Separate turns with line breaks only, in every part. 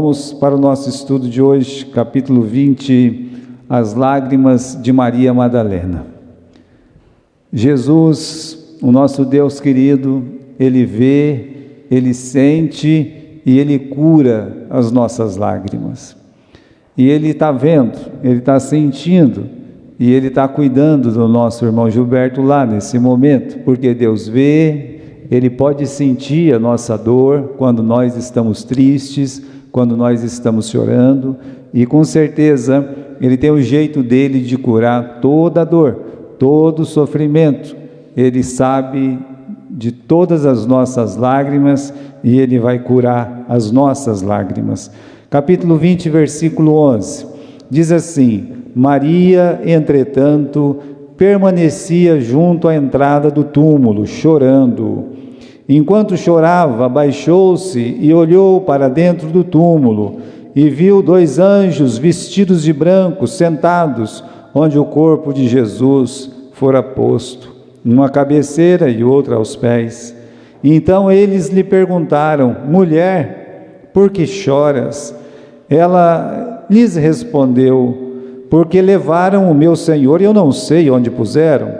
Vamos para o nosso estudo de hoje, capítulo 20, as lágrimas de Maria Madalena. Jesus, o nosso Deus querido, Ele vê, Ele sente e Ele cura as nossas lágrimas. E Ele está vendo, Ele está sentindo e Ele está cuidando do nosso irmão Gilberto lá nesse momento, porque Deus vê, Ele pode sentir a nossa dor quando nós estamos tristes, quando nós estamos chorando, e com certeza Ele tem o jeito dele de curar toda a dor, todo o sofrimento. Ele sabe de todas as nossas lágrimas e Ele vai curar as nossas lágrimas. Capítulo 20, versículo 11, diz assim: Maria, entretanto, permanecia junto à entrada do túmulo, chorando. Enquanto chorava, abaixou-se e olhou para dentro do túmulo, e viu 2 anjos vestidos de branco, sentados, onde o corpo de Jesus fora posto, uma à cabeceira e outra aos pés. Então eles lhe perguntaram: Mulher, por que choras? Ela lhes respondeu: Porque levaram o meu Senhor e eu não sei onde puseram.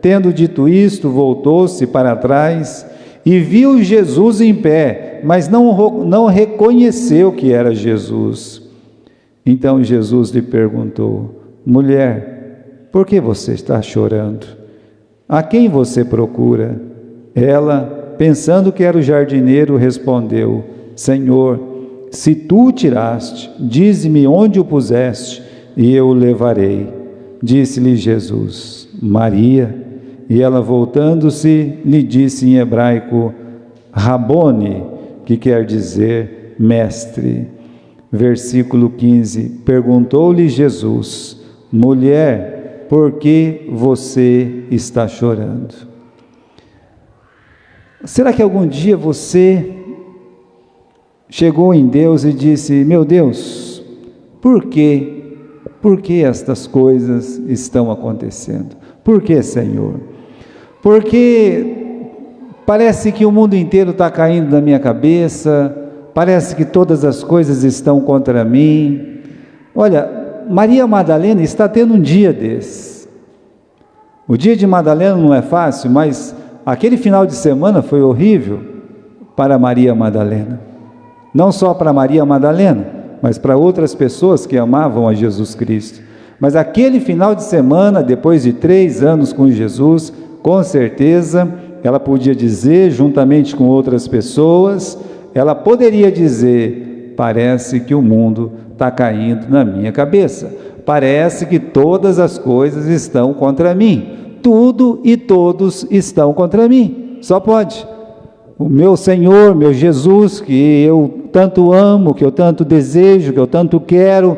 Tendo dito isto, voltou-se para trás e viu Jesus em pé, mas não reconheceu que era Jesus. Então Jesus lhe perguntou: Mulher, por que você está chorando? A quem você procura? Ela, pensando que era o jardineiro, respondeu: Senhor, se tu o tiraste, dize-me onde o puseste, e eu o levarei. Disse-lhe Jesus: Maria. E ela, voltando-se, lhe disse em hebraico: Rabone, que quer dizer mestre. Versículo 15, perguntou-lhe Jesus: Mulher, por que você está chorando? Será que algum dia você chegou em Deus e disse: Meu Deus, por que estas coisas estão acontecendo? Por que, Senhor? Porque parece que o mundo inteiro está caindo na minha cabeça, parece que todas as coisas estão contra mim. Olha, Maria Madalena está tendo um dia desses. O dia de Madalena não é fácil, mas aquele final de semana foi horrível para Maria Madalena. Não só para Maria Madalena, mas para outras pessoas que amavam a Jesus Cristo. Mas aquele final de semana, depois de 3 anos com Jesus, com certeza, ela podia dizer, juntamente com outras pessoas, ela poderia dizer: parece que o mundo está caindo na minha cabeça, parece que todas as coisas estão contra mim, tudo e todos estão contra mim, só pode. O meu Senhor, meu Jesus, que eu tanto amo, que eu tanto desejo, que eu tanto quero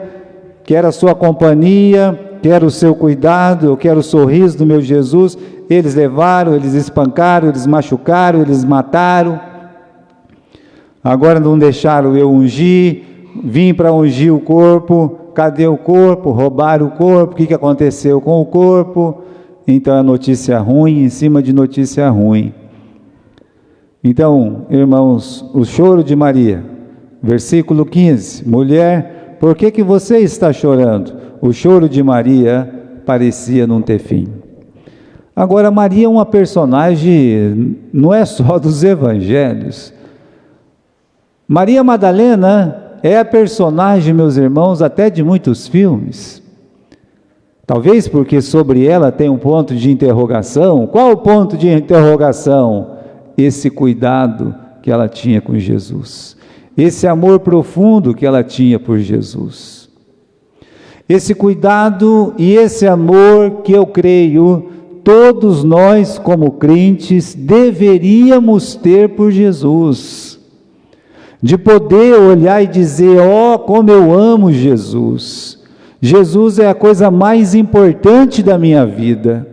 a sua companhia, quero o seu cuidado, eu quero o sorriso do meu Jesus. Eles levaram, eles espancaram, eles machucaram, eles mataram. Agora não deixaram eu ungir, vim para ungir o corpo. Cadê o corpo? Roubaram o corpo. O que aconteceu com o corpo? Então é notícia ruim em cima de notícia ruim. Então, irmãos, o choro de Maria, versículo 15, mulher, por que você está chorando? O choro de Maria parecia não ter fim. Agora, Maria é uma personagem, não é só dos evangelhos. Maria Madalena é a personagem, meus irmãos, até de muitos filmes. Talvez porque sobre ela tem um ponto de interrogação. Qual o ponto de interrogação? Esse cuidado que ela tinha com Jesus, esse amor profundo que ela tinha por Jesus, esse cuidado e esse amor que eu creio, todos nós como crentes deveríamos ter por Jesus, de poder olhar e dizer: ó, como eu amo Jesus, Jesus é a coisa mais importante da minha vida.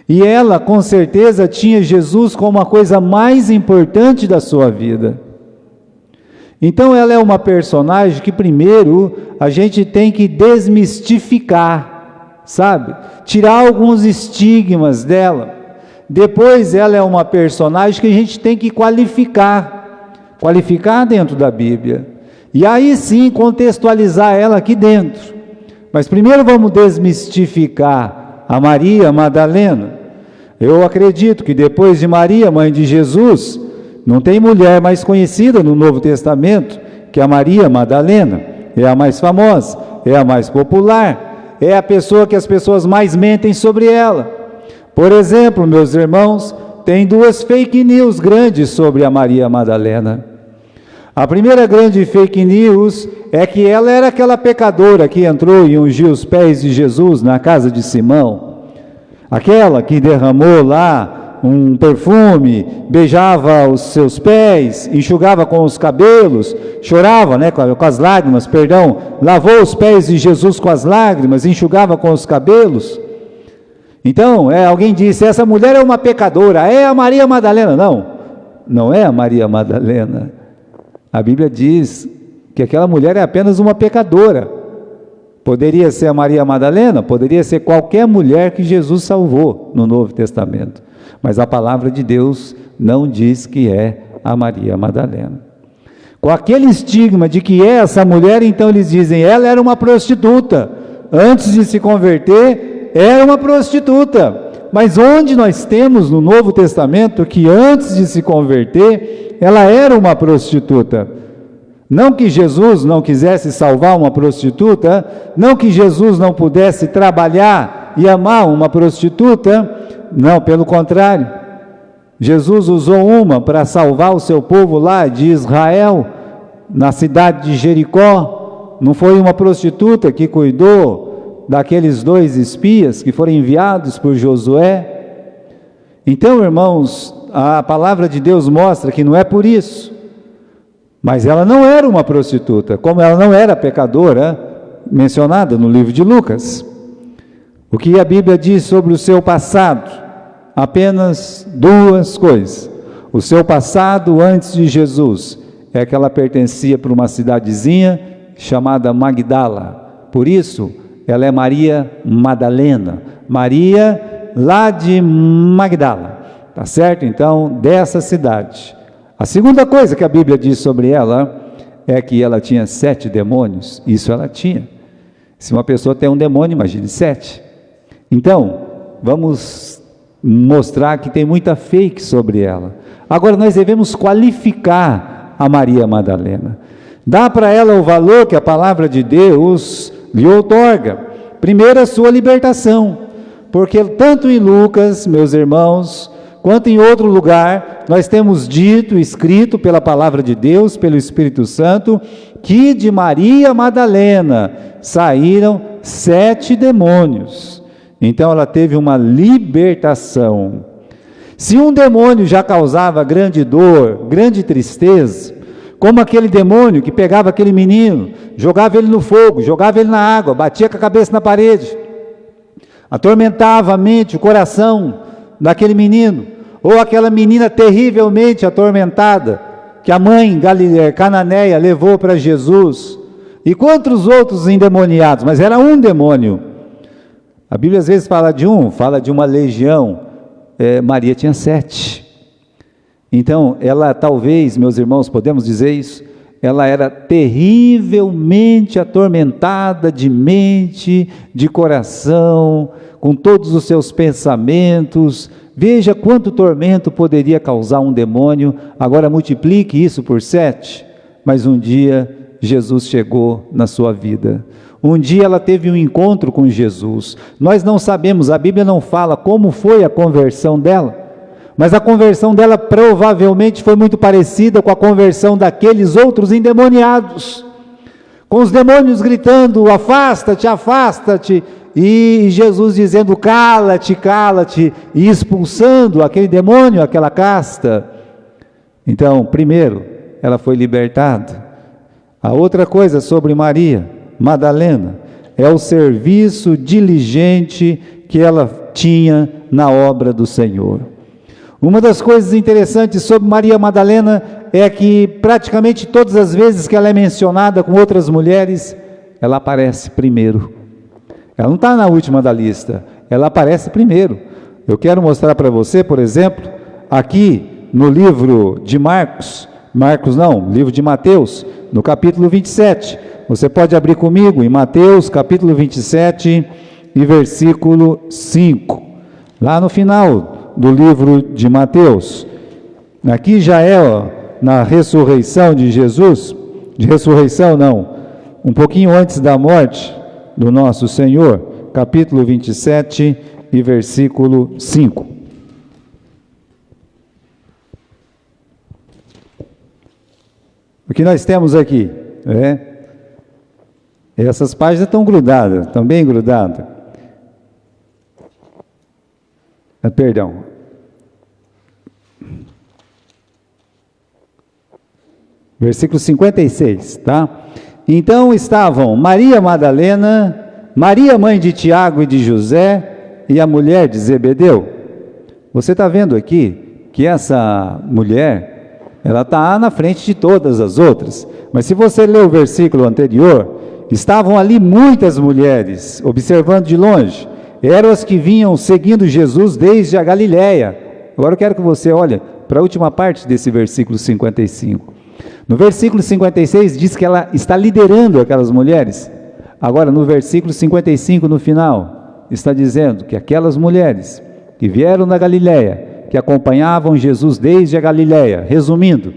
E ela, com certeza, tinha Jesus como a coisa mais importante da sua vida. Então, ela é uma personagem que, primeiro, a gente tem que desmistificar, sabe? Tirar alguns estigmas dela. Depois, ela é uma personagem que a gente tem que qualificar dentro da Bíblia. E aí sim contextualizar ela aqui dentro. Mas primeiro vamos desmistificar a Maria Madalena. Eu acredito que depois de Maria, mãe de Jesus, não tem mulher mais conhecida no Novo Testamento que a Maria Madalena. É a mais famosa, é a mais popular, é a pessoa que as pessoas mais mentem sobre ela. Por exemplo, meus irmãos, tem duas fake news grandes sobre a Maria Madalena. A primeira grande fake news é que ela era aquela pecadora que entrou e ungiu os pés de Jesus na casa de Simão. Aquela que derramou lá um perfume, beijava os seus pés, enxugava com os cabelos, chorava, com as lágrimas, lavou os pés de Jesus com as lágrimas, enxugava com os cabelos. Então, alguém disse, essa mulher é uma pecadora, é a Maria Madalena. Não, não é a Maria Madalena. A Bíblia diz que aquela mulher é apenas uma pecadora. Poderia ser a Maria Madalena, poderia ser qualquer mulher que Jesus salvou no Novo Testamento. Mas a palavra de Deus não diz que é a Maria Madalena. Com aquele estigma de que é essa mulher, então eles dizem, ela era uma prostituta. Antes de se converter, era uma prostituta. Mas onde nós temos no Novo Testamento que antes de se converter, ela era uma prostituta? Não que Jesus não quisesse salvar uma prostituta, não que Jesus não pudesse trabalhar e amar uma prostituta, não, pelo contrário. Jesus usou uma para salvar o seu povo lá de Israel, na cidade de Jericó. Não foi uma prostituta que cuidou daqueles 2 espias que foram enviados por Josué? Então, irmãos, a palavra de Deus mostra que não é por isso. Mas ela não era uma prostituta, como ela não era pecadora, mencionada no livro de Lucas. O que a Bíblia diz sobre o seu passado? Apenas 2 coisas. O seu passado antes de Jesus é que ela pertencia para uma cidadezinha chamada Magdala. Por isso, ela é Maria Madalena. Maria lá de Magdala. Tá certo? Então, dessa cidade. A segunda coisa que a Bíblia diz sobre ela é que ela tinha 7 demônios. Isso ela tinha. Se uma pessoa tem um demônio, imagine 7. Então, vamos mostrar que tem muita fake sobre ela. Agora, nós devemos qualificar a Maria Madalena. Dá para ela o valor que a palavra de Deus lhe outorga. Primeiro, a sua libertação. Porque tanto em Lucas, meus irmãos, quanto em outro lugar, nós temos dito, escrito pela palavra de Deus, pelo Espírito Santo, que de Maria Madalena saíram 7 demônios. Então ela teve uma libertação. Se um demônio já causava grande dor, grande tristeza, como aquele demônio que pegava aquele menino, jogava ele no fogo, jogava ele na água, batia com a cabeça na parede, atormentava a mente, o coração daquele menino, ou aquela menina terrivelmente atormentada, que a mãe cananeia levou para Jesus, e quantos outros endemoniados, mas era um demônio. A Bíblia às vezes fala de uma legião, Maria tinha 7, então ela talvez, meus irmãos, podemos dizer isso, ela era terrivelmente atormentada de mente, de coração, com todos os seus pensamentos. Veja quanto tormento poderia causar um demônio. Agora multiplique isso por 7. Mas um dia Jesus chegou na sua vida. Um dia ela teve um encontro com Jesus. Nós não sabemos, a Bíblia não fala como foi a conversão dela. Mas a conversão dela provavelmente foi muito parecida com a conversão daqueles outros endemoniados. Com os demônios gritando, afasta-te, afasta-te. E Jesus dizendo, cala-te, cala-te, e expulsando aquele demônio, aquela casta. Então, primeiro, ela foi libertada. A outra coisa sobre Maria Madalena é o serviço diligente que ela tinha na obra do Senhor. Uma das coisas interessantes sobre Maria Madalena é que praticamente todas as vezes que ela é mencionada com outras mulheres, ela aparece primeiro. Ela não está na última da lista, ela aparece primeiro. Eu quero mostrar para você, por exemplo, aqui no livro de Marcos, Marcos não, livro de Mateus, no capítulo 27. Você pode abrir comigo em Mateus, capítulo 27 e versículo 5. Lá no final do livro de Mateus. Aqui já é na ressurreição de Jesus, de ressurreição não, um pouquinho antes da morte do nosso Senhor, capítulo 27 e versículo 5. O que nós temos aqui, essas páginas estão grudadas, estão bem grudadas. Perdão. Versículo 56, tá? Então estavam Maria Madalena, Maria mãe de Tiago e de José e a mulher de Zebedeu. Você está vendo aqui que essa mulher, ela está na frente de todas as outras. Mas se você ler o versículo anterior, estavam ali muitas mulheres, observando de longe. Eram as que vinham seguindo Jesus desde a Galiléia. Agora eu quero que você olhe para a última parte desse versículo 55. No versículo 56 diz que ela está liderando aquelas mulheres. Agora no versículo 55 no final, está dizendo que aquelas mulheres que vieram da Galiléia, que acompanhavam Jesus desde a Galiléia, resumindo,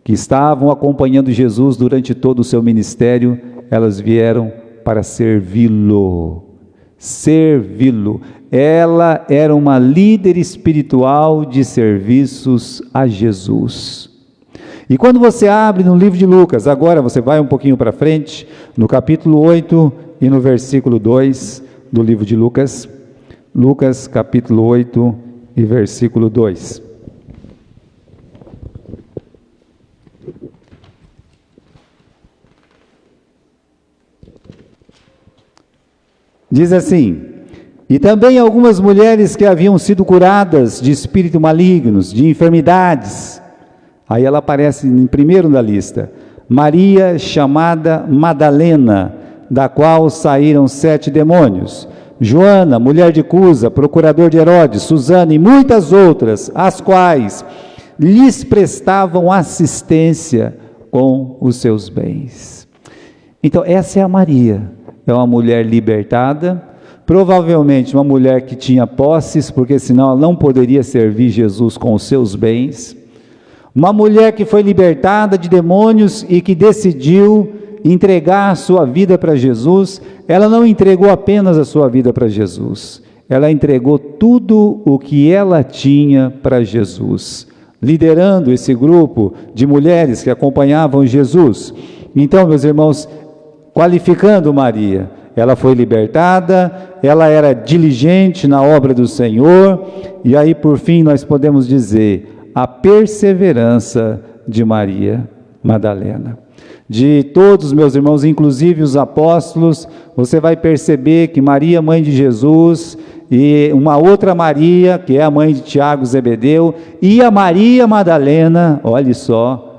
que estavam acompanhando Jesus durante todo o seu ministério, elas vieram para servi-lo. Servi-lo. Ela era uma líder espiritual de serviços a Jesus. E quando você abre no livro de Lucas, agora você vai um pouquinho para frente, no capítulo 8 e no versículo 2 do livro de Lucas, Lucas capítulo 8 e versículo 2. Diz assim: e também algumas mulheres que haviam sido curadas de espíritos malignos, de enfermidades. Aí ela aparece em primeiro na lista. Maria, chamada Madalena, da qual saíram 7 demônios. Joana, mulher de Cusa, procurador de Herodes, Susana e muitas outras, as quais lhes prestavam assistência com os seus bens. Então essa é a Maria. É uma mulher libertada, provavelmente uma mulher que tinha posses, porque senão ela não poderia servir Jesus com os seus bens. Uma mulher que foi libertada de demônios e que decidiu entregar a sua vida para Jesus. Ela não entregou apenas a sua vida para Jesus, ela entregou tudo o que ela tinha para Jesus, liderando esse grupo de mulheres que acompanhavam Jesus. Então, meus irmãos, qualificando Maria, ela foi libertada, ela era diligente na obra do Senhor, e aí por fim nós podemos dizer, a perseverança de Maria Madalena. De todos, meus irmãos, inclusive os apóstolos, você vai perceber que Maria, mãe de Jesus, e uma outra Maria, que é a mãe de Tiago, Zebedeu, e a Maria Madalena, olhe só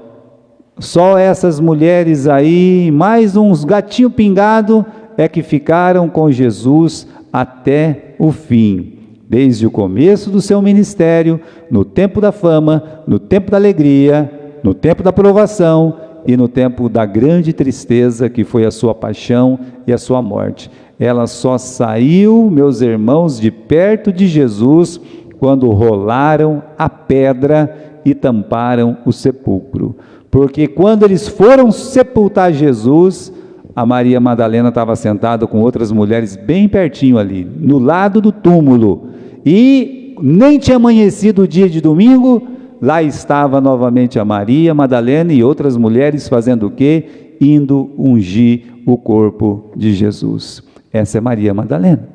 essas mulheres aí, mais uns gatinho pingado, é que ficaram com Jesus até o fim, desde o começo do seu ministério, no tempo da fama, no tempo da alegria, no tempo da provação e no tempo da grande tristeza que foi a sua paixão e a sua morte. Ela só saiu, meus irmãos, de perto de Jesus quando rolaram a pedra e tamparam o sepulcro. Porque quando eles foram sepultar Jesus, a Maria Madalena estava sentada com outras mulheres bem pertinho ali, no lado do túmulo. E nem tinha amanhecido o dia de domingo, lá estava novamente a Maria Madalena e outras mulheres fazendo o quê? Indo ungir o corpo de Jesus. Essa é Maria Madalena.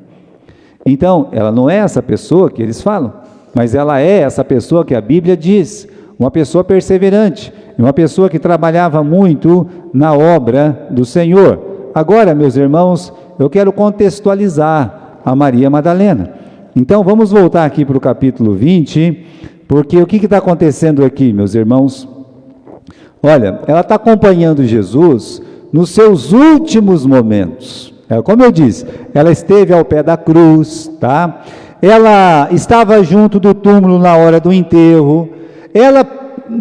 Então, ela não é essa pessoa que eles falam, mas ela é essa pessoa que a Bíblia diz, uma pessoa perseverante, uma pessoa que trabalhava muito na obra do Senhor. Agora, meus irmãos, eu quero contextualizar a Maria Madalena. Então, vamos voltar aqui para o capítulo 20, porque o que está acontecendo aqui, meus irmãos? Olha, ela está acompanhando Jesus nos seus últimos momentos. Como eu disse, ela esteve ao pé da cruz, tá? Ela estava junto do túmulo na hora do enterro. Ela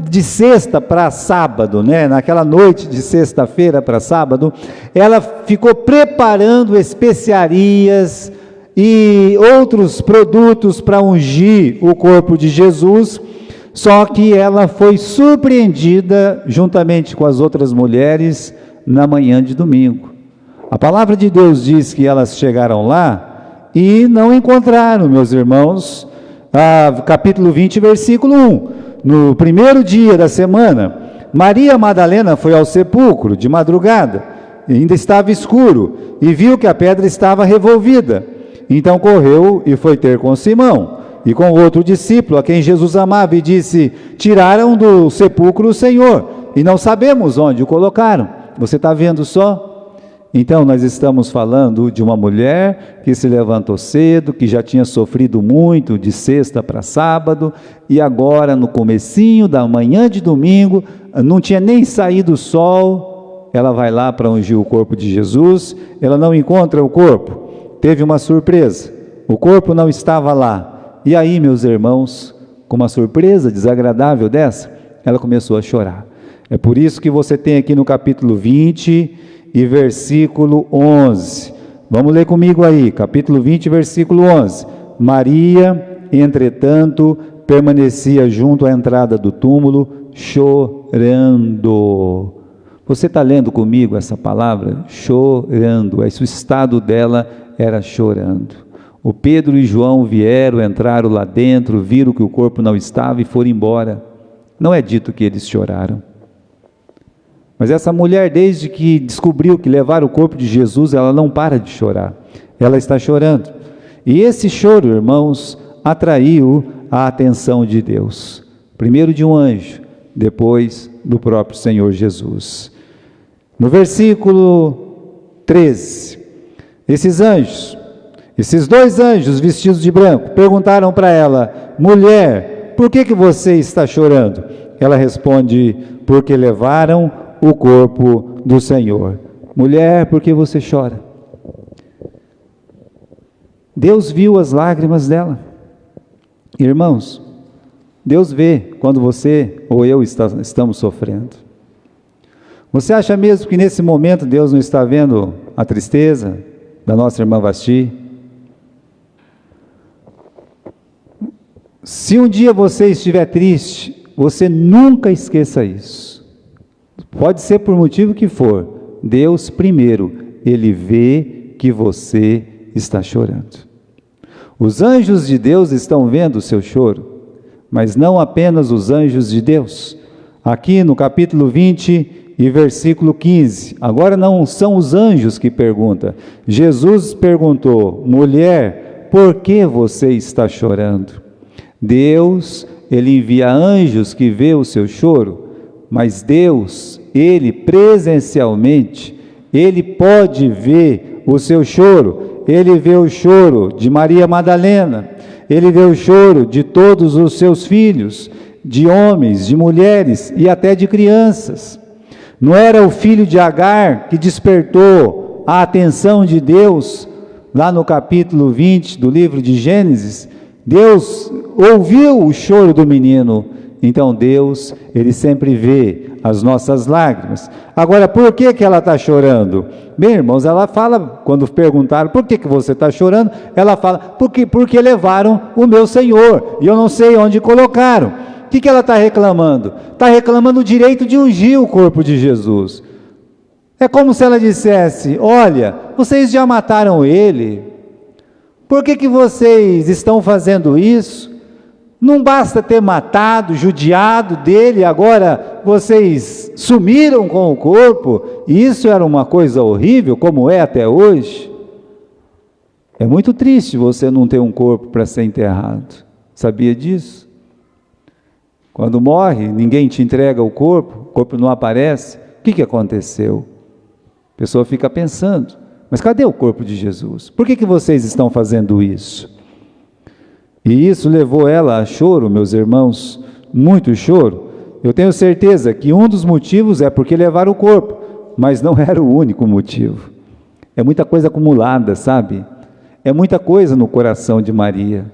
de sexta para sábado, né? Naquela noite de sexta-feira para sábado, ela ficou preparando especiarias e outros produtos para ungir o corpo de Jesus, só que ela foi surpreendida juntamente com as outras mulheres na manhã de domingo. A palavra de Deus diz que elas chegaram lá e não encontraram, meus irmãos, capítulo 20, versículo 1. No primeiro dia da semana, Maria Madalena foi ao sepulcro de madrugada, ainda estava escuro, e viu que a pedra estava revolvida. Então correu e foi ter com Simão e com outro discípulo, a quem Jesus amava, e disse: tiraram do sepulcro o Senhor, e não sabemos onde o colocaram. Você está vendo só? Então nós estamos falando de uma mulher que se levantou cedo, que já tinha sofrido muito de sexta para sábado, e agora no comecinho da manhã de domingo, não tinha nem saído o sol, ela vai lá para ungir o corpo de Jesus, ela não encontra o corpo, teve uma surpresa, o corpo não estava lá, e aí, meus irmãos, com uma surpresa desagradável dessa, ela começou a chorar. É por isso que você tem aqui no capítulo 20 e versículo 11, vamos ler comigo aí, capítulo 20, versículo 11, Maria, entretanto, permanecia junto à entrada do túmulo, chorando. Você está lendo comigo essa palavra? Chorando, esse o estado dela era chorando. O Pedro e João vieram, entraram lá dentro, viram que o corpo não estava e foram embora. Não é dito que eles choraram. Mas essa mulher, desde que descobriu que levaram o corpo de Jesus, ela não para de chorar. Ela está chorando. E esse choro, irmãos, atraiu a atenção de Deus. Primeiro de um anjo, depois do próprio Senhor Jesus. No versículo 13, esses dois anjos vestidos de branco, perguntaram para ela: mulher, por que você está chorando? Ela responde: porque levaram o corpo do Senhor. Mulher, por que você chora? Deus viu as lágrimas dela. Irmãos, Deus vê quando você ou eu estamos sofrendo. Você acha mesmo que nesse momento Deus não está vendo a tristeza da nossa irmã Vasti? Se um dia você estiver triste, você nunca esqueça isso. Pode ser por motivo que for, Deus primeiro, Ele vê que você está chorando. Os anjos de Deus estão vendo o seu choro, mas não apenas os anjos de Deus. Aqui no capítulo 20 e versículo 15, agora não são os anjos que perguntam. Jesus perguntou: mulher, por que você está chorando? Deus, Ele envia anjos que vê o seu choro, mas Deus, Ele presencialmente, Ele pode ver o seu choro. Ele vê o choro de Maria Madalena, Ele vê o choro de todos os seus filhos, de homens, de mulheres e até de crianças. Não era o filho de Agar que despertou a atenção de Deus, lá no capítulo 20 do livro de Gênesis? Deus ouviu o choro do menino. Então Deus, Ele sempre vê as nossas lágrimas. Agora, por que ela está chorando? Bem, irmãos, ela fala, quando perguntaram, por que você está chorando? Ela fala, porque levaram o meu Senhor, e eu não sei onde colocaram. O que ela está reclamando? Está reclamando o direito de ungir o corpo de Jesus. É como se ela dissesse: olha, vocês já mataram ele, por que vocês estão fazendo isso? Não basta ter matado, judiado dele, agora vocês sumiram com o corpo, e isso era uma coisa horrível, como é até hoje. É muito triste você não ter um corpo para ser enterrado, sabia disso? Quando morre, ninguém te entrega o corpo não aparece, o que aconteceu? A pessoa fica pensando, mas cadê o corpo de Jesus? Por que vocês estão fazendo isso? E isso levou ela a choro, meus irmãos, muito choro. Eu tenho certeza que um dos motivos é porque levaram o corpo, mas não era o único motivo. É muita coisa acumulada, sabe? É muita coisa no coração de Maria.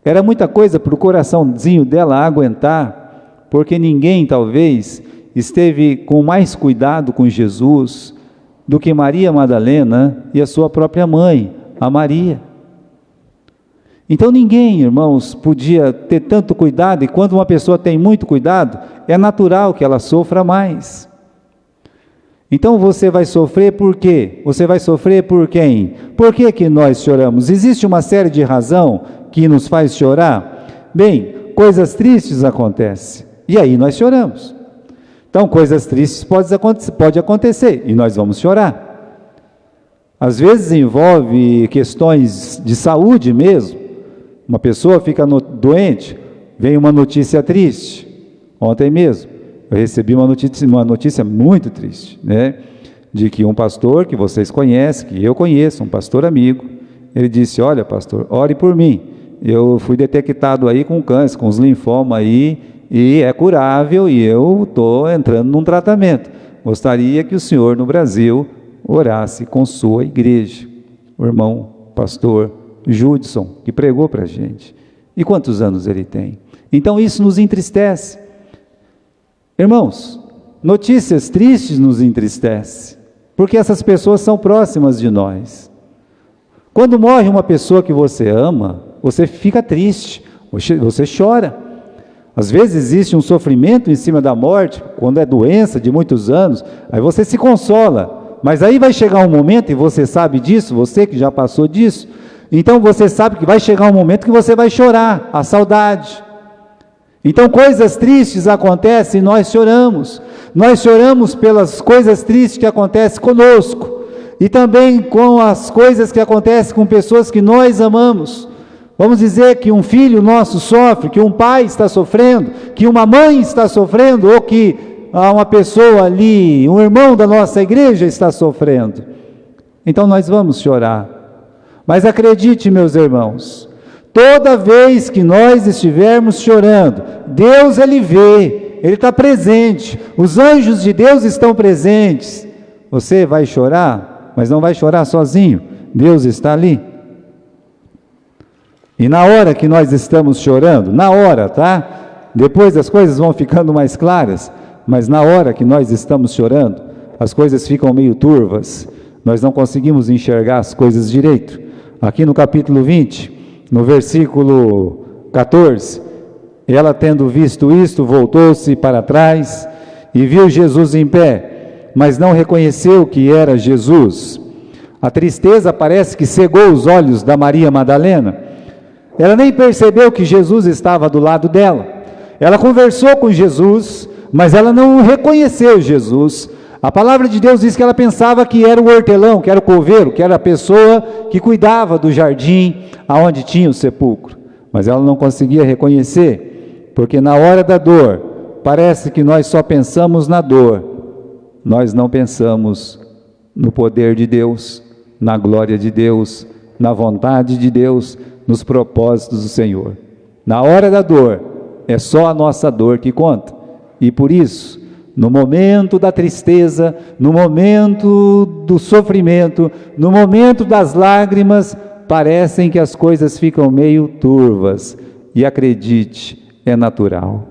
Era muita coisa para o coraçãozinho dela aguentar, porque ninguém talvez esteve com mais cuidado com Jesus do que Maria Madalena e a sua própria mãe, a Maria. Então ninguém, irmãos, podia ter tanto cuidado, e quando uma pessoa tem muito cuidado, é natural que ela sofra mais. Então você vai sofrer por quê? Você vai sofrer por quem? Por que nós choramos? Existe uma série de razões que nos faz chorar? Bem, coisas tristes acontecem, e aí nós choramos. Então coisas tristes pode acontecer, e nós vamos chorar. Às vezes envolve questões de saúde mesmo. Uma pessoa fica doente, vem uma notícia triste. Ontem mesmo, eu recebi uma notícia muito triste, né? De que um pastor que vocês conhecem, que eu conheço, um pastor amigo, ele disse: olha, pastor, ore por mim. Eu fui detectado aí com câncer, com os linfomas aí, e é curável, e eu estou entrando num tratamento. Gostaria que o senhor no Brasil orasse com sua igreja. O irmão pastor Judson, que pregou para a gente. E quantos anos ele tem? Então isso nos entristece. Irmãos, notícias tristes nos entristecem, porque essas pessoas são próximas de nós. Quando morre uma pessoa que você ama, você fica triste, você chora. Às vezes existe um sofrimento em cima da morte, quando é doença de muitos anos, aí você se consola. Mas aí vai chegar um momento, e você sabe disso, você que já passou disso, então você sabe que vai chegar um momento que você vai chorar, a saudade. Então coisas tristes acontecem e nós choramos. Nós choramos pelas coisas tristes que acontecem conosco, e também com as coisas que acontecem com pessoas que nós amamos. Vamos dizer que um filho nosso sofre, que um pai está sofrendo, que uma mãe está sofrendo, ou que uma pessoa ali, um irmão da nossa igreja está sofrendo. Então nós vamos chorar. Mas acredite, meus irmãos, toda vez que nós estivermos chorando, Deus, Ele vê, Ele está presente, os anjos de Deus estão presentes. Você vai chorar, mas não vai chorar sozinho, Deus está ali. E na hora que nós estamos chorando, na hora, tá? Depois as coisas vão ficando mais claras, mas na hora que nós estamos chorando, as coisas ficam meio turvas, nós não conseguimos enxergar as coisas direito. Aqui no capítulo 20, no versículo 14, ela tendo visto isto, voltou-se para trás e viu Jesus em pé, mas não reconheceu que era Jesus. A tristeza parece que cegou os olhos da Maria Madalena. Ela nem percebeu que Jesus estava do lado dela. Ela conversou com Jesus, mas ela não reconheceu Jesus. A palavra de Deus diz que ela pensava que era o hortelão, que era o coveiro, que era a pessoa que cuidava do jardim aonde tinha o sepulcro. Mas ela não conseguia reconhecer, porque na hora da dor, parece que nós só pensamos na dor. Nós não pensamos no poder de Deus, na glória de Deus, na vontade de Deus, nos propósitos do Senhor. Na hora da dor, é só a nossa dor que conta. E por isso, no momento da tristeza, no momento do sofrimento, no momento das lágrimas, parecem que as coisas ficam meio turvas. E acredite, é natural.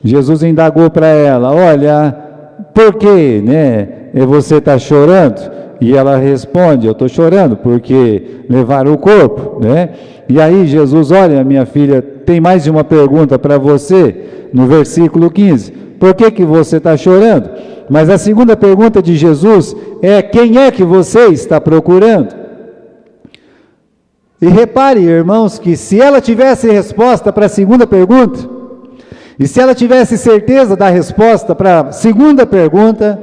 Jesus indagou para ela: olha, por que, você está chorando? E ela responde: eu estou chorando porque levaram o corpo, E aí Jesus: olha, minha filha, tem mais de uma pergunta para você, no versículo 15, por que você está chorando? Mas a segunda pergunta de Jesus é: quem é que você está procurando? E repare, irmãos, que se ela tivesse resposta para a segunda pergunta, e se ela tivesse certeza da resposta para a segunda pergunta,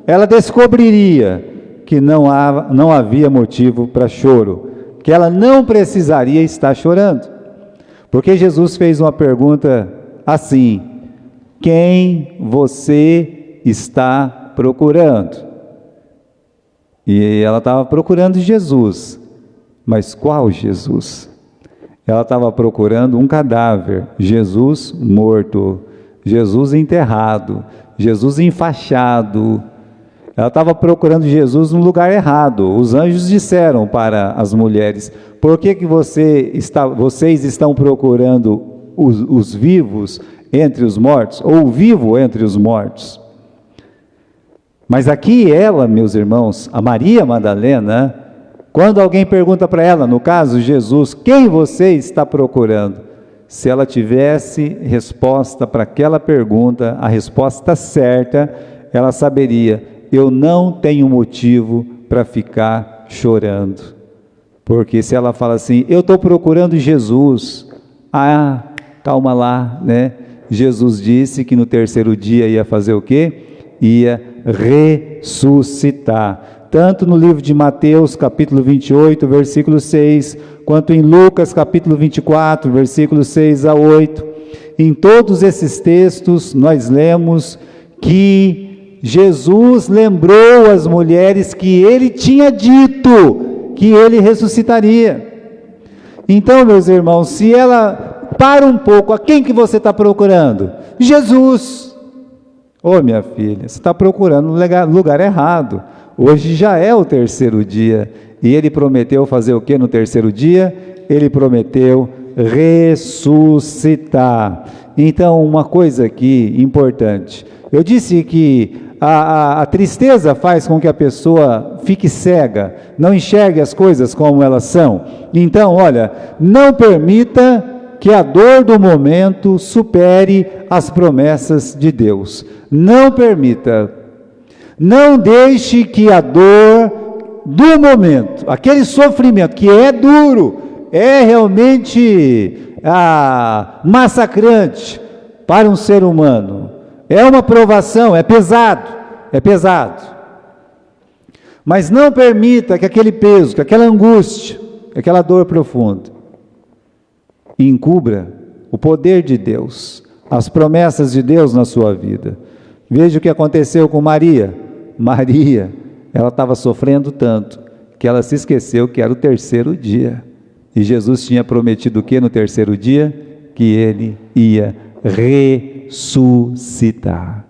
ela descobriria que não havia motivo para choro, que ela não precisaria estar chorando, porque Jesus fez uma pergunta assim: quem você está procurando? E ela estava procurando Jesus, mas qual Jesus? Ela estava procurando um cadáver, Jesus morto, Jesus enterrado, Jesus enfaixado. Ela estava procurando Jesus no lugar errado. Os anjos disseram para as mulheres: por que vocês estão procurando os vivos entre os mortos, ou vivo entre os mortos. Mas aqui ela, meus irmãos, a Maria Madalena, quando alguém pergunta para ela, no caso Jesus, quem você está procurando? Se ela tivesse resposta para aquela pergunta, a resposta certa, ela saberia, eu não tenho motivo para ficar chorando. Porque se ela fala assim, eu estou procurando Jesus, calma lá, né? Jesus disse que no terceiro dia ia fazer o quê? Ia ressuscitar. Tanto no livro de Mateus, capítulo 28, versículo 6, quanto em Lucas, capítulo 24, versículos 6 a 8. Em todos esses textos, nós lemos que Jesus lembrou as mulheres que ele tinha dito que ele ressuscitaria. Então, meus irmãos, se ela para um pouco, a quem que você está procurando? Jesus. Ô minha filha, você está procurando no lugar errado. Hoje já é o terceiro dia, e ele prometeu fazer o que no terceiro dia? Ele prometeu ressuscitar. Então, uma coisa aqui importante, eu disse que a tristeza faz com que a pessoa fique cega, não enxergue as coisas como elas são. Então, olha, não permita que a dor do momento supere as promessas de Deus. Não permita. Não deixe que a dor do momento, aquele sofrimento que é duro, é realmente massacrante para um ser humano, é uma provação, é pesado, mas não permita que aquele peso, que aquela angústia, aquela dor profunda, encubra o poder de Deus, as promessas de Deus na sua vida. Veja o que aconteceu com Maria, ela estava sofrendo tanto, que ela se esqueceu que era o terceiro dia, e Jesus tinha prometido o que no terceiro dia? Que ele ia ressuscitar.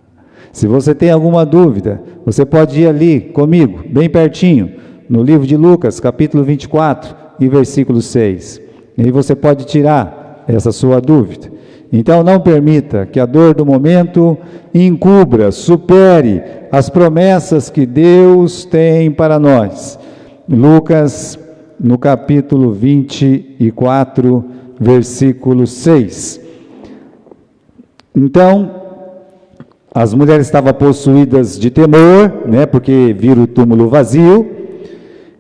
Se você tem alguma dúvida, você pode ir ali comigo, bem pertinho, no livro de Lucas, capítulo 24, e versículo 6, e aí você pode tirar essa sua dúvida. Então não permita que a dor do momento encubra, supere as promessas que Deus tem para nós. Lucas, no capítulo 24, versículo 6. Então, as mulheres estavam possuídas de temor, né, porque viram o túmulo vazio,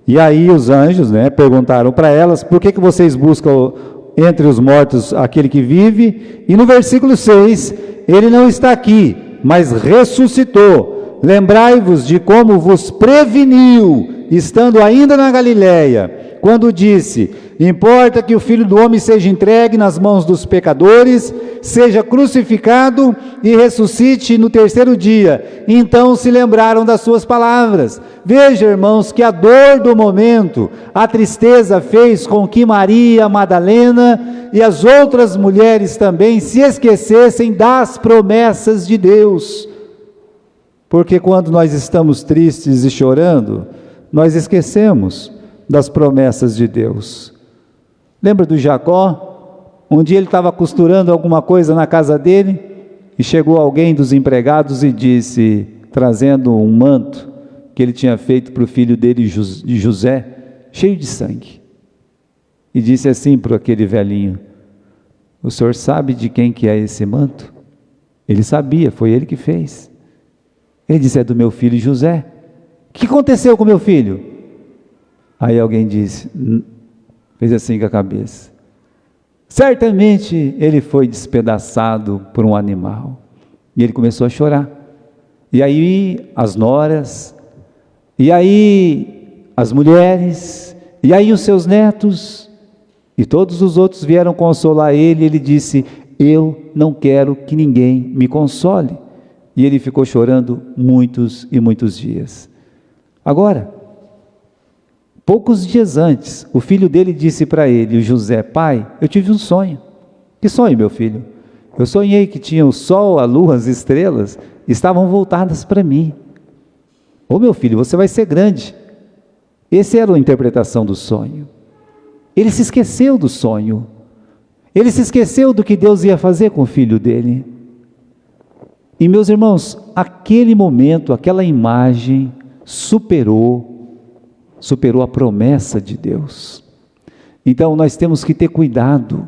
e aí os anjos, né, perguntaram para elas, por que vocês buscam entre os mortos aquele que vive? E no versículo 6, ele não está aqui, mas ressuscitou. Lembrai-vos de como vos preveniu, estando ainda na Galiléia, quando disse, importa que o Filho do Homem seja entregue nas mãos dos pecadores, seja crucificado e ressuscite no terceiro dia. Então se lembraram das suas palavras. Veja, irmãos, que a dor do momento, a tristeza fez com que Maria Madalena e as outras mulheres também se esquecessem das promessas de Deus. Porque quando nós estamos tristes e chorando, nós esquecemos das promessas de Deus. Lembra do Jacó? Um dia ele estava costurando alguma coisa na casa dele, e chegou alguém dos empregados e disse, trazendo um manto que ele tinha feito para o filho dele, José, cheio de sangue, e disse assim para aquele velhinho, o senhor sabe de quem que é esse manto? Ele sabia, foi ele que fez. Ele disse, é do meu filho José. O que aconteceu com meu filho? Aí alguém disse, fez assim com a cabeça, certamente ele foi despedaçado por um animal. E ele começou a chorar. E aí as noras, e aí as mulheres, e aí os seus netos, e todos os outros vieram consolar ele. E ele disse, eu não quero que ninguém me console. E ele ficou chorando muitos e muitos dias. Agora, poucos dias antes, o filho dele disse para ele, o José, pai, eu tive um sonho. Que sonho, meu filho? Eu sonhei que tinha o sol, a lua, as estrelas, estavam voltadas para mim. Ô meu filho, você vai ser grande. Essa era a interpretação do sonho. Ele se esqueceu do sonho. Ele se esqueceu do que Deus ia fazer com o filho dele. E meus irmãos, aquele momento, aquela imagem superou a promessa de Deus. Então nós temos que ter cuidado.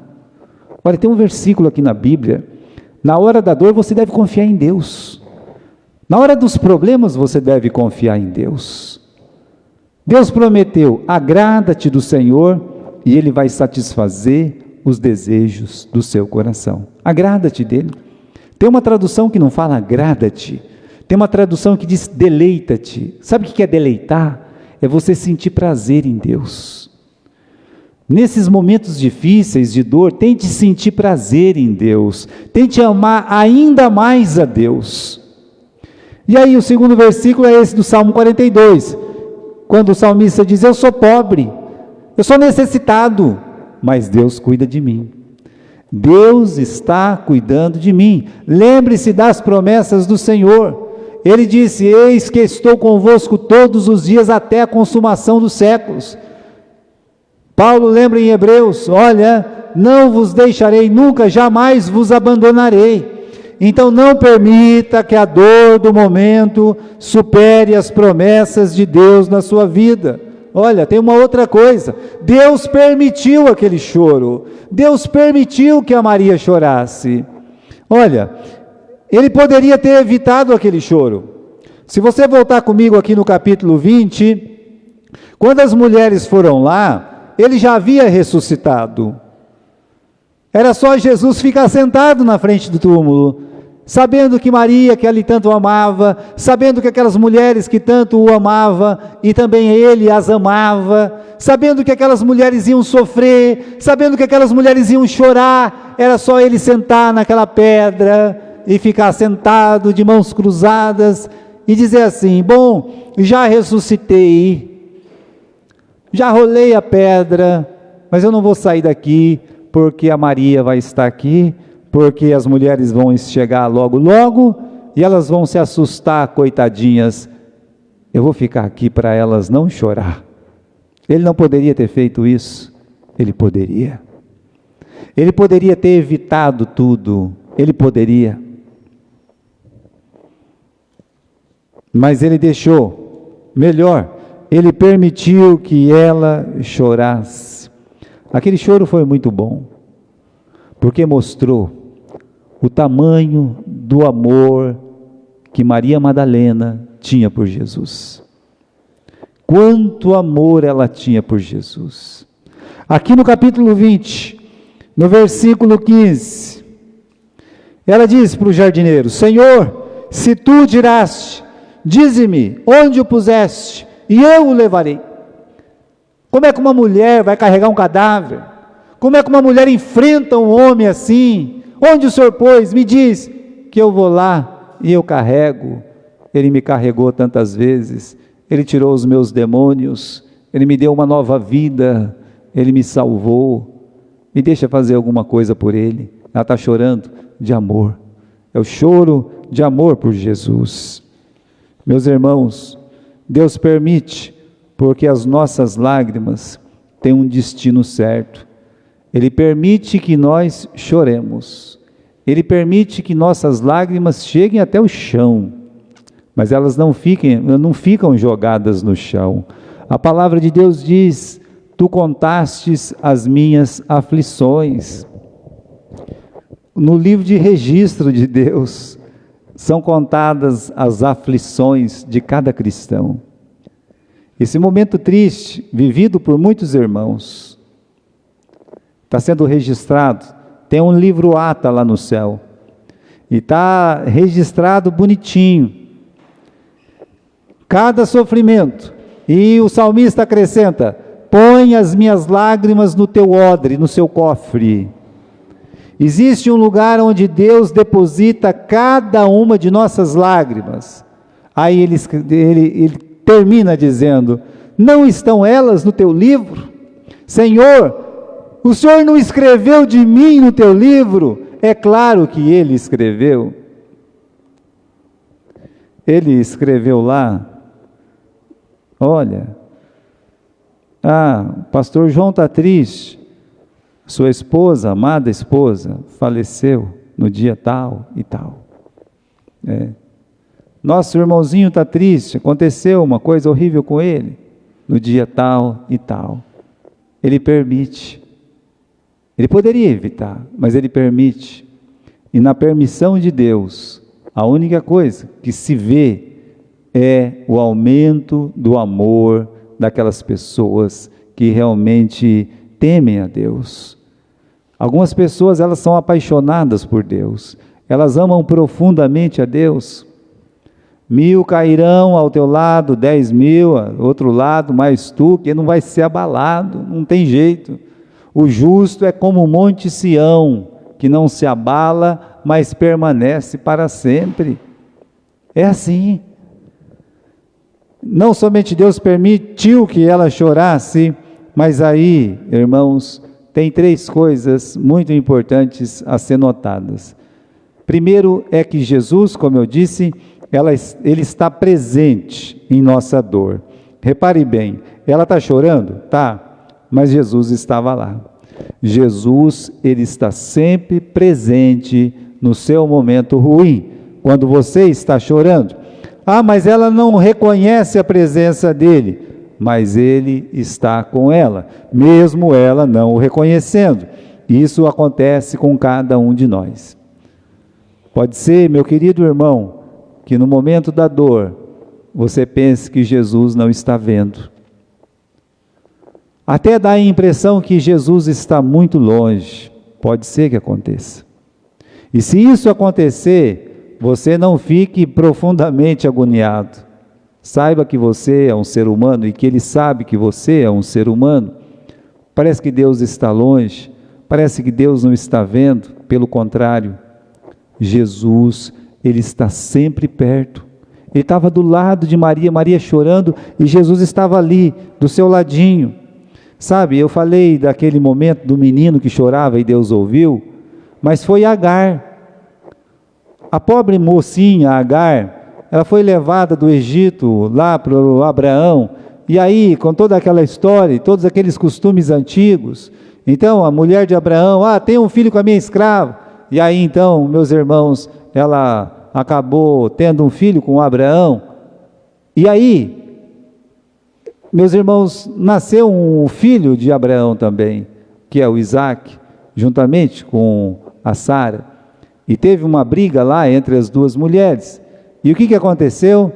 Olha, tem um versículo aqui na Bíblia: na hora da dor você deve confiar em Deus, na hora dos problemas você deve confiar em Deus. Deus prometeu: agrada-te do Senhor e Ele vai satisfazer os desejos do seu coração. Agrada-te dele. Tem uma tradução que não fala agrada-te, tem uma tradução que diz deleita-te. Sabe o que é deleitar? É você sentir prazer em Deus. Nesses momentos difíceis de dor, tente sentir prazer em Deus, tente amar ainda mais a Deus. E aí o segundo versículo é esse do Salmo 42, quando o salmista diz: eu sou pobre, eu sou necessitado, mas Deus cuida de mim. Deus está cuidando de mim. Lembre-se das promessas do Senhor. Ele disse: eis que estou convosco todos os dias até a consumação dos séculos. Paulo lembra em Hebreus: olha, não vos deixarei nunca, jamais vos abandonarei. Então não permita que a dor do momento supere as promessas de Deus na sua vida. Olha, tem uma outra coisa: Deus permitiu aquele choro, Deus permitiu que a Maria chorasse. Olha, Ele poderia ter evitado aquele choro. Se você voltar comigo aqui no capítulo 20, quando as mulheres foram lá, Ele já havia ressuscitado. Era só Jesus ficar sentado na frente do túmulo, sabendo que Maria, que ele tanto amava, sabendo que aquelas mulheres que tanto o amavam, e também ele as amava, sabendo que aquelas mulheres iam sofrer, sabendo que aquelas mulheres iam chorar, era só ele sentar naquela pedra, e ficar sentado, de mãos cruzadas, e dizer assim: bom, já ressuscitei, já rolei a pedra, mas eu não vou sair daqui, porque a Maria vai estar aqui, porque as mulheres vão chegar logo, logo, e elas vão se assustar, coitadinhas, eu vou ficar aqui para elas não chorar. Ele não poderia ter feito isso? Ele poderia. Ele poderia ter evitado tudo, ele poderia. Mas ele deixou, melhor, ele permitiu que ela chorasse. Aquele choro foi muito bom, porque mostrou o tamanho do amor que Maria Madalena tinha por Jesus. Quanto amor ela tinha por Jesus. Aqui no capítulo 20, no versículo 15, ela diz para o jardineiro: Senhor, se tu tiraste, dize-me onde o puseste, e eu o levarei. Como é que uma mulher vai carregar um cadáver? Como é que uma mulher enfrenta um homem assim? Onde o Senhor pôs? Me diz, que eu vou lá e eu carrego. Ele me carregou tantas vezes, Ele tirou os meus demônios, Ele me deu uma nova vida, Ele me salvou. Me deixa fazer alguma coisa por Ele. Ela está chorando de amor, é o choro de amor por Jesus. Meus irmãos, Deus permite, porque as nossas lágrimas têm um destino certo. Ele permite que nós choremos, Ele permite que nossas lágrimas cheguem até o chão, mas elas não ficam jogadas no chão. A palavra de Deus diz: tu contastes as minhas aflições. No livro de registro de Deus, são contadas as aflições de cada cristão. Esse momento triste, vivido por muitos irmãos, está sendo registrado, tem um livro ata lá no céu, e está registrado bonitinho, cada sofrimento, e o salmista acrescenta: põe as minhas lágrimas no teu odre, no seu cofre. Existe um lugar onde Deus deposita cada uma de nossas lágrimas. Aí ele termina dizendo: não estão elas no teu livro? Senhor, o Senhor não escreveu de mim no teu livro? É claro que Ele escreveu. Ele escreveu lá: olha, o pastor João está triste, sua esposa, amada esposa, faleceu no dia tal e tal. Nosso irmãozinho está triste, aconteceu uma coisa horrível com ele, no dia tal e tal. Ele permite. Ele poderia evitar, mas ele permite. E na permissão de Deus, a única coisa que se vê é o aumento do amor daquelas pessoas que realmente temem a Deus. Algumas pessoas, elas são apaixonadas por Deus, elas amam profundamente a Deus. 1000 cairão ao teu lado, 10.000 ao outro lado, mas tu, que não vai ser abalado, não tem jeito. O justo é como o monte Sião, que não se abala, mas permanece para sempre. É assim. Não somente Deus permitiu que ela chorasse, mas aí, irmãos, tem 3 coisas muito importantes a ser notadas. Primeiro é que Jesus, como eu disse, ele está presente em nossa dor. Repare bem, ela está chorando? Tá, mas Jesus estava lá. Jesus, ele está sempre presente no seu momento ruim, quando você está chorando. Ah, mas ela não reconhece a presença dele, mas ele está com ela, mesmo ela não o reconhecendo. Isso acontece com cada um de nós. Pode ser, meu querido irmão, que no momento da dor, você pense que Jesus não está vendo. Até dá a impressão que Jesus está muito longe. Pode ser que aconteça. E se isso acontecer, você não fique profundamente agoniado. Saiba que você é um ser humano e que Ele sabe que você é um ser humano. Parece que Deus está longe, parece que Deus não está vendo. Pelo contrário, Jesus, Ele está sempre perto. Ele estava do lado de Maria, Maria chorando, e Jesus estava ali, do seu ladinho. Sabe, eu falei daquele momento do menino que chorava e Deus ouviu, mas foi Agar. A pobre mocinha Agar, ela foi levada do Egito lá para o Abraão, e aí, com toda aquela história, todos aqueles costumes antigos, então a mulher de Abraão, tem um filho com a minha escrava, e aí então, meus irmãos, ela acabou tendo um filho com Abraão, e aí, meus irmãos, nasceu um filho de Abraão também, que é o Isaac, juntamente com a Sara, e teve uma briga lá entre as duas mulheres, e o que aconteceu?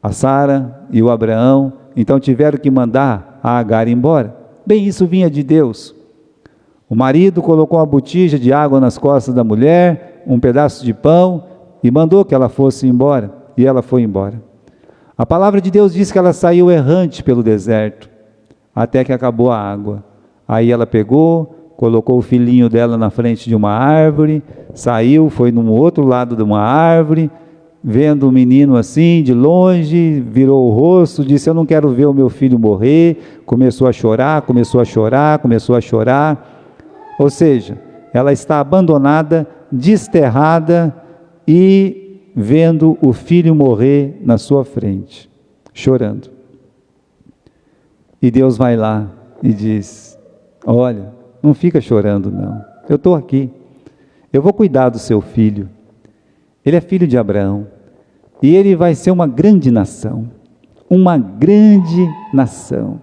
A Sara e o Abraão, então tiveram que mandar a Agar embora. Bem, isso vinha de Deus. O marido colocou uma botija de água nas costas da mulher, um pedaço de pão, e mandou que ela fosse embora, e ela foi embora. A palavra de Deus diz que ela saiu errante pelo deserto, até que acabou a água. Aí ela pegou, colocou o filhinho dela na frente de uma árvore, saiu, foi no outro lado de uma árvore, vendo o menino assim, de longe, virou o rosto, disse: eu não quero ver o meu filho morrer. Começou a chorar, começou a chorar, começou a chorar. Ou seja, ela está abandonada, desterrada e vendo o filho morrer na sua frente, chorando. E Deus vai lá e diz: olha, não fica chorando não, eu estou aqui, eu vou cuidar do seu filho, ele é filho de Abraão, e ele vai ser uma grande nação, uma grande nação.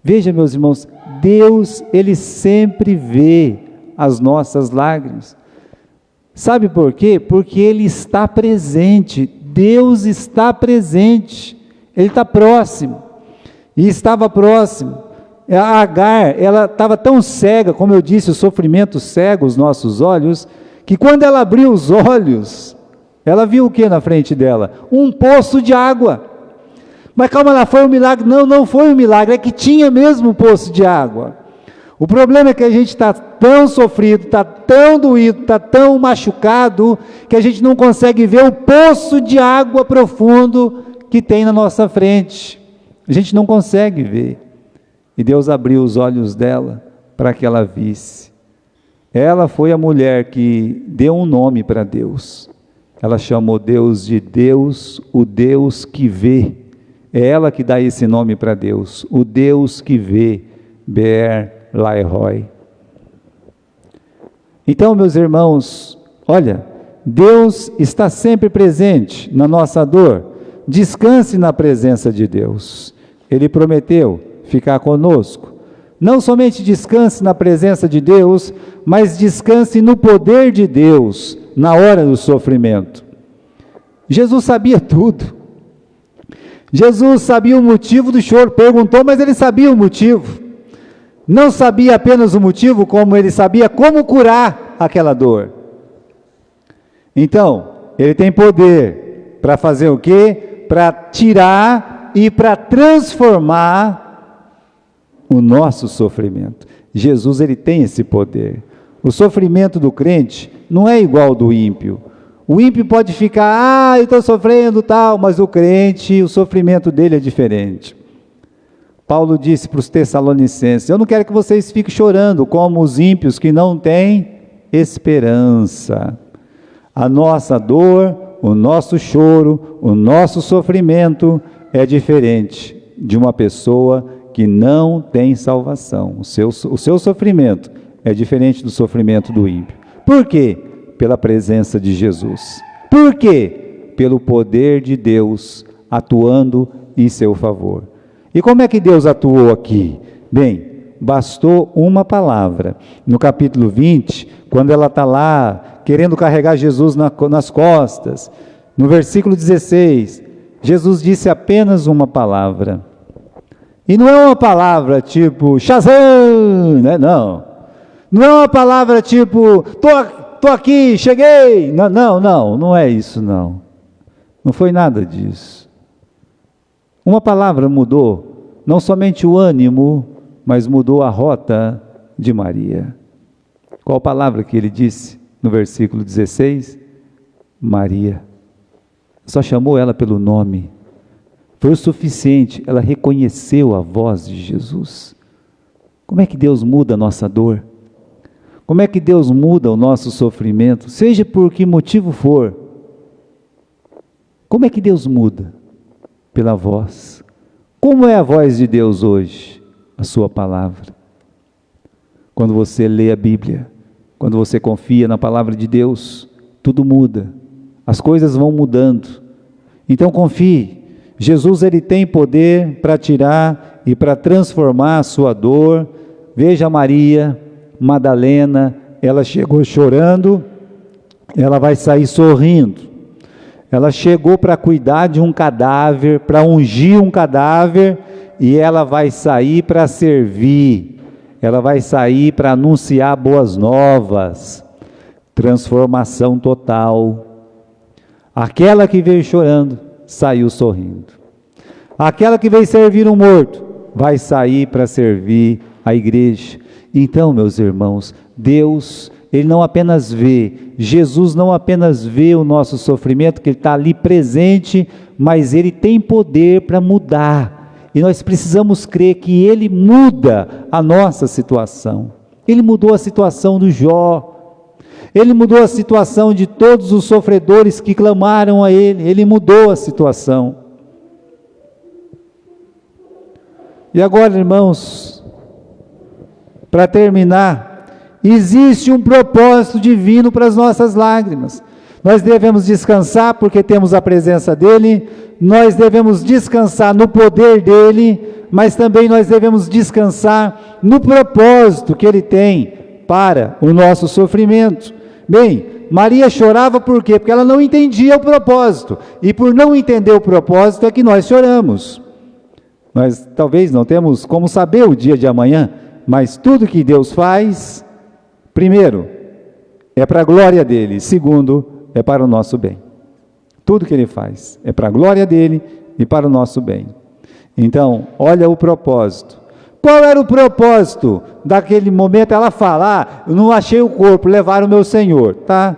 Veja, meus irmãos, Deus, Ele sempre vê as nossas lágrimas. Sabe por quê? Porque Ele está presente, Deus está presente, Ele está próximo, e estava próximo. A Agar, ela estava tão cega, como eu disse, o sofrimento cega os nossos olhos, que quando ela abriu os olhos, ela viu o que na frente dela? Um poço de água. Mas calma lá, foi um milagre? Não, não foi um milagre, é que tinha mesmo um poço de água. O problema é que a gente está tão sofrido, está tão doído, está tão machucado, que a gente não consegue ver o poço de água profundo que tem na nossa frente. A gente não consegue ver. E Deus abriu os olhos dela para que ela visse. Ela foi a mulher que deu um nome para Deus. Ela chamou Deus de Deus, o Deus que vê. É ela que dá esse nome para Deus, o Deus que vê, Be'er Lahai Roi. Então, meus irmãos, olha, Deus está sempre presente na nossa dor. Descanse na presença de Deus. Ele prometeu ficar conosco. Não somente descanse na presença de Deus, mas descanse no poder de Deus na hora do sofrimento. Jesus sabia tudo. Jesus sabia o motivo do choro, perguntou, mas ele sabia o motivo. Não sabia apenas o motivo, como ele sabia como curar aquela dor. Então, ele tem poder para fazer o quê? Para tirar e para transformar o nosso sofrimento. Jesus, ele tem esse poder. O sofrimento do crente não é igual ao do ímpio. O ímpio pode ficar, eu estou sofrendo tal, mas o crente, o sofrimento dele é diferente. Paulo disse para os Tessalonicenses, eu não quero que vocês fiquem chorando como os ímpios que não têm esperança. A nossa dor, o nosso choro, o nosso sofrimento é diferente de uma pessoa que não tem salvação. O seu sofrimento é diferente do sofrimento do ímpio. Por quê? Pela presença de Jesus. Por quê? Pelo poder de Deus atuando em seu favor. E como é que Deus atuou aqui? Bem, bastou uma palavra. No capítulo 20, quando ela está lá, querendo carregar Jesus nas costas, no versículo 16, Jesus disse apenas uma palavra. E não é uma palavra tipo, Shazam, né? Não. Não é uma palavra tipo, tô aqui, cheguei. Não é isso não. Não foi nada disso. Uma palavra mudou, não somente o ânimo, mas mudou a rota de Maria. Qual palavra que ele disse no versículo 16? Maria. Só chamou ela pelo nome. Foi o suficiente, ela reconheceu a voz de Jesus. Como é que Deus muda a nossa dor? Como é que Deus muda o nosso sofrimento? Seja por que motivo for. Como é que Deus muda? Pela voz. Como é a voz de Deus hoje? A sua palavra. Quando você lê a Bíblia, quando você confia na palavra de Deus, tudo muda. As coisas vão mudando. Então confie. Jesus, ele tem poder para tirar e para transformar a sua dor. Veja Maria Madalena, ela chegou chorando, ela vai sair sorrindo. Ela chegou para cuidar de um cadáver, para ungir um cadáver, e ela vai sair para servir. Ela vai sair para anunciar boas novas. Transformação total. Aquela que veio chorando, saiu sorrindo. Aquela que veio servir um morto, vai sair para servir a igreja. Então, meus irmãos, Deus, Ele não apenas vê, Jesus não apenas vê o nosso sofrimento, que Ele está ali presente, mas Ele tem poder para mudar. E nós precisamos crer que Ele muda a nossa situação. Ele mudou a situação do Jó. Ele mudou a situação de todos os sofredores que clamaram a Ele. Ele mudou a situação. E agora, irmãos, para terminar, existe um propósito divino para as nossas lágrimas. Nós devemos descansar porque temos a presença dEle, nós devemos descansar no poder dEle, mas também nós devemos descansar no propósito que Ele tem para o nosso sofrimento. Bem, Maria chorava por quê? Porque ela não entendia o propósito, e por não entender o propósito é que nós choramos. Nós talvez não temos como saber o dia de amanhã, mas tudo que Deus faz, primeiro, é para a glória dEle, segundo, é para o nosso bem. Tudo que Ele faz é para a glória dEle e para o nosso bem. Então, olha o propósito. Qual era o propósito daquele momento? Ela fala, eu não achei o corpo, levaram o meu Senhor. Tá,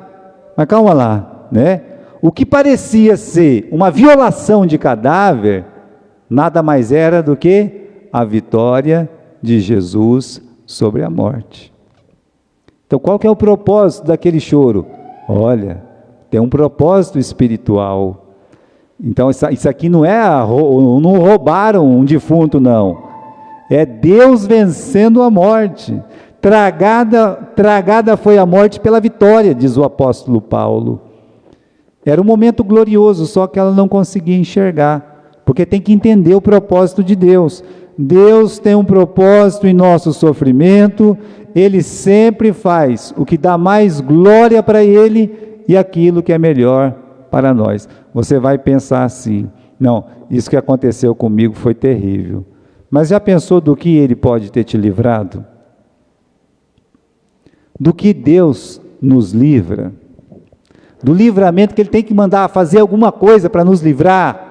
mas calma lá, né? O que parecia ser uma violação de cadáver, nada mais era do que a vitória de Jesus sobre a morte. Então, qual que é o propósito daquele choro? Olha, tem um propósito espiritual. Então, isso aqui não roubaram um defunto, não. É Deus vencendo a morte. Tragada foi a morte pela vitória, diz o apóstolo Paulo. Era um momento glorioso, só que ela não conseguia enxergar, porque tem que entender o propósito de Deus. Deus tem um propósito em nosso sofrimento, Ele sempre faz o que dá mais glória para Ele e aquilo que é melhor para nós. Você vai pensar assim: não, isso que aconteceu comigo foi terrível, mas já pensou do que Ele pode ter te livrado? Do que Deus nos livra? Do livramento que Ele tem que mandar fazer alguma coisa para nos livrar.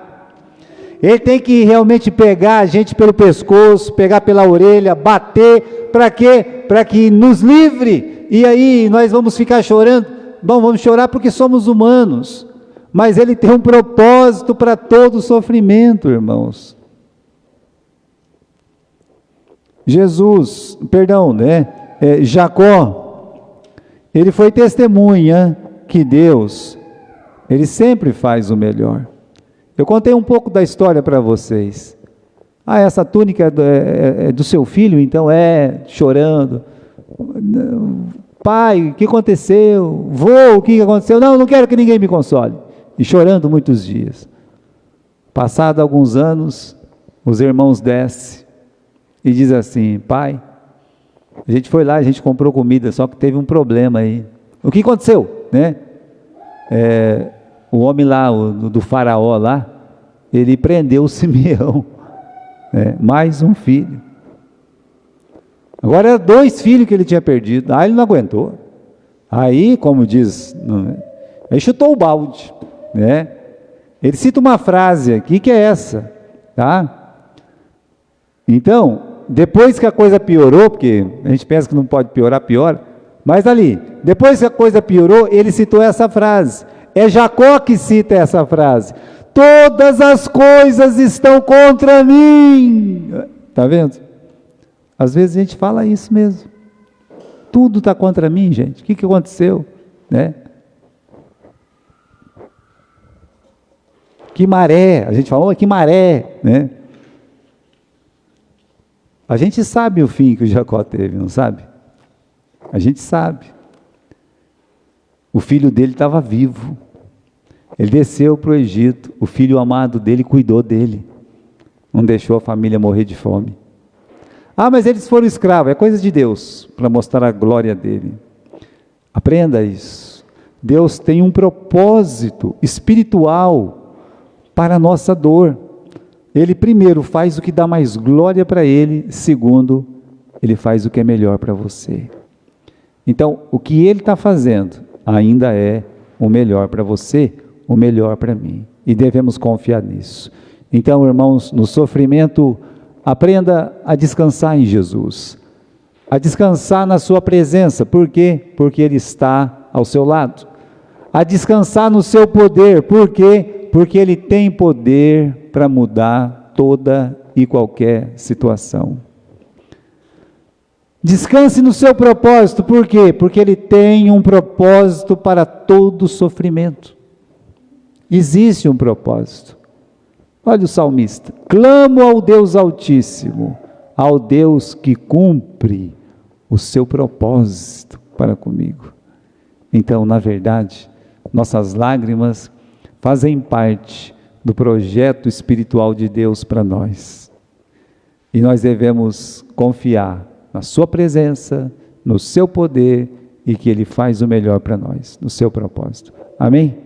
Ele tem que realmente pegar a gente pelo pescoço, pegar pela orelha, bater, para quê? Para que nos livre, e aí nós vamos ficar chorando? Bom, vamos chorar porque somos humanos, mas Ele tem um propósito para todo sofrimento, irmãos. Jacó, ele foi testemunha que Deus, Ele sempre faz o melhor. Eu contei um pouco da história para vocês. Essa túnica é do seu filho, então chorando. Pai, o que aconteceu? Vô, o que aconteceu? Não quero que ninguém me console. E chorando muitos dias. Passado alguns anos, os irmãos descem e dizem assim: pai, a gente foi lá, a gente comprou comida, só que teve um problema aí. O que aconteceu? O homem lá, do faraó lá, ele prendeu o Simeão, mais um filho. Agora eram 2 filhos que ele tinha perdido. Ele não aguentou. Aí, como diz, aí chutou o balde, Ele cita uma frase aqui que é essa, tá? Então, depois que a coisa piorou, porque a gente pensa que não pode piorar, piora, mas depois que a coisa piorou, ele citou essa frase. É Jacó que cita essa frase: todas as coisas estão contra mim. Está vendo? Às vezes a gente fala isso mesmo. Tudo está contra mim, gente. O que aconteceu? Que maré. A gente fala: que maré, A gente sabe o fim que o Jacó teve, não sabe? A gente sabe. O filho dele estava vivo. Ele desceu para o Egito. O filho amado dele cuidou dele. Não deixou a família morrer de fome. Mas eles foram escravos. É coisa de Deus, para mostrar a glória dele. Aprenda isso. Deus tem um propósito espiritual para a nossa dor. Ele primeiro faz o que dá mais glória para Ele. Segundo, Ele faz o que é melhor para você. Então, o que Ele está fazendo ainda é o melhor para você, o melhor para mim. E devemos confiar nisso. Então, irmãos, no sofrimento, aprenda a descansar em Jesus. A descansar na sua presença. Por quê? Porque Ele está ao seu lado. A descansar no seu poder. Por quê? Porque Ele tem poder para mudar toda e qualquer situação. Descanse no seu propósito. Por quê? Porque Ele tem um propósito para todo sofrimento. Existe um propósito. Olha o salmista: clamo ao Deus Altíssimo, ao Deus que cumpre o seu propósito para comigo. Então, na verdade, nossas lágrimas fazem parte do projeto espiritual de Deus para nós. E nós devemos confiar na sua presença, no seu poder, e que Ele faz o melhor para nós, no seu propósito. Amém?